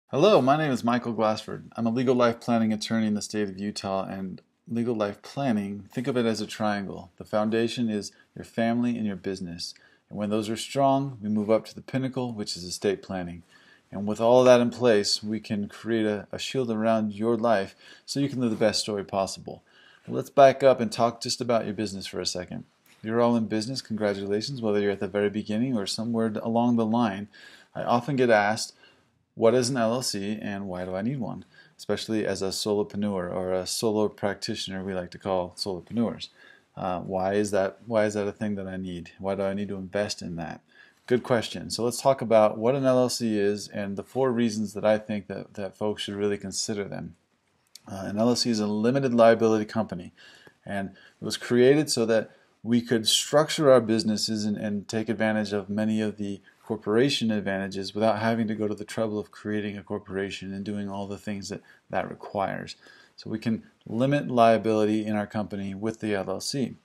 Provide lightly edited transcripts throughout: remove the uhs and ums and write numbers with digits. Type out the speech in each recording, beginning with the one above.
Hello, my name is Michael Glassford. I'm a legal life planning attorney in the state of Utah, and legal life planning, think of it as a triangle. The foundation is your family and your business. And when those are strong, we move up to the pinnacle, which is estate planning. And with all of that in place, we can create a shield around your life so you can live the best story possible. Well, let's back up and talk just about your business for a second. You're all in business, congratulations, whether you're at the very beginning or somewhere along the line. I often get asked, what is an LLC and why do I need one? Especially as a solopreneur or a solo practitioner, we like to call solopreneurs. Why is that a thing that I need? Why do I need to invest in that? Good question. So let's talk about what an LLC is and the 4 reasons that I think that folks should really consider them. An LLC is a limited liability company, and it was created so that we could structure our businesses and take advantage of many of the corporation advantages without having to go to the trouble of creating a corporation and doing all the things that requires. So we can limit liability in our company with the LLC.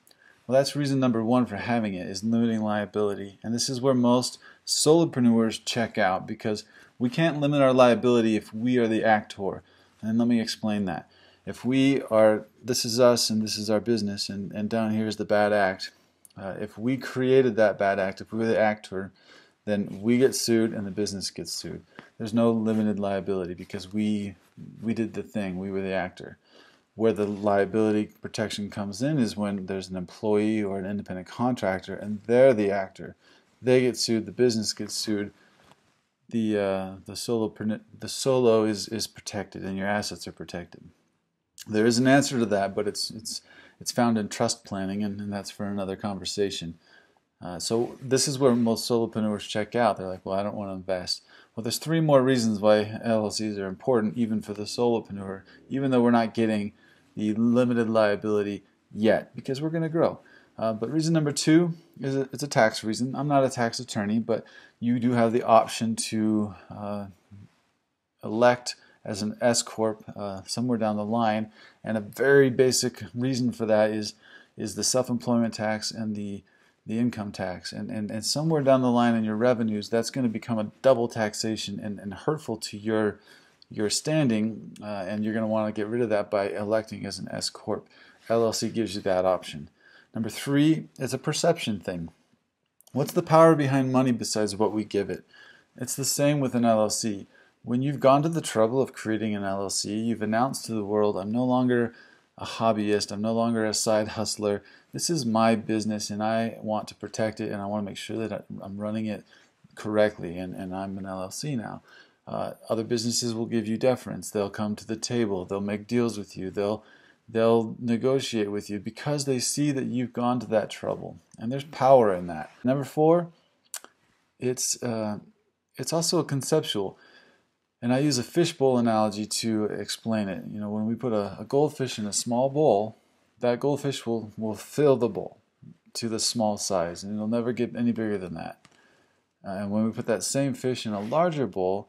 Well, that's reason number 1 for having it, is limiting liability. And this is where most solopreneurs check out, because we can't limit our liability if we are the actor. And let me explain that. If we are, this is us and this is our business, and down here is the bad act. If we created that bad act, if we were the actor, then we get sued and the business gets sued. There's no limited liability because we did the thing, we were the actor. Where the liability protection comes in is when there's an employee or an independent contractor and they're the actor. They get sued, the business gets sued. The solo is protected and your assets are protected. There is an answer to that, but it's found in trust planning, and that's for another conversation. So this is where most solopreneurs check out. They're like, well, I don't want to invest. Well, there's 3 more reasons why LLCs are important, even for the solopreneur, even though we're not getting the limited liability yet, because we're going to grow. But reason number 2 is it's a tax reason. I'm not a tax attorney, but you do have the option to elect as an S Corp somewhere down the line, and a very basic reason for that is the self-employment tax and the income tax, and somewhere down the line in your revenues, that's going to become a double taxation and hurtful to your standing, and you're going to want to get rid of that by electing as an S Corp. LLC gives you that option. Number 3 is a perception thing. What's the power behind money besides what we give it? It's the same with an LLC. When you've gone to the trouble of creating an LLC, you've announced to the world, I'm no longer a hobbyist, I'm no longer a side hustler. This is my business and I want to protect it, and I want to make sure that I'm running it correctly, and I'm an LLC now. Other businesses will give you deference. They'll come to the table, they'll make deals with you, they'll negotiate with you because they see that you've gone to that trouble, and there's power in that. Number 4, it's also conceptual. And I use a fishbowl analogy to explain it. You know, when we put a goldfish in a small bowl, that goldfish will fill the bowl to the small size, and it'll never get any bigger than that. And when we put that same fish in a larger bowl,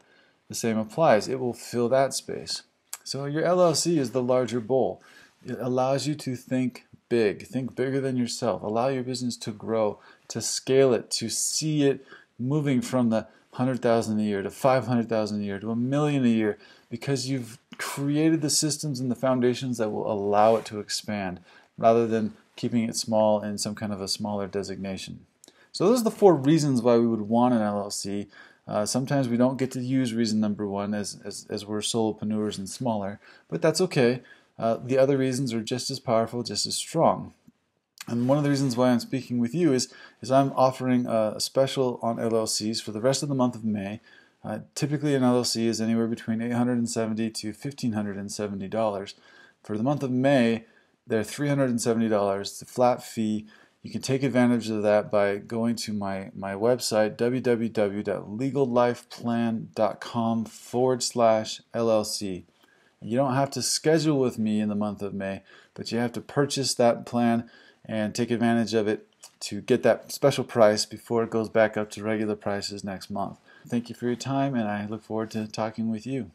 the same applies. It will fill that space. So your LLC is the larger bowl. It allows you to think big. Think bigger than yourself. Allow your business to grow, to scale it, to see it moving from the 100,000 a year to 500,000 a year to $1 million a year, because you've created the systems and the foundations that will allow it to expand rather than keeping it small in some kind of a smaller designation. So those are the 4 reasons why we would want an LLC. Sometimes we don't get to use reason number 1 as we're solopreneurs and smaller, but that's okay. The other reasons are just as powerful, just as strong. And one of the reasons why I'm speaking with you is I'm offering a special on LLCs for the rest of the month of May. Typically an LLC is anywhere between $870 to $1,570. For the month of May, they're $370. It's a flat fee. You can take advantage of that by going to my website, www.legallifeplan.com/LLC. You don't have to schedule with me in the month of May, but you have to purchase that plan and take advantage of it to get that special price before it goes back up to regular prices next month. Thank you for your time, and I look forward to talking with you.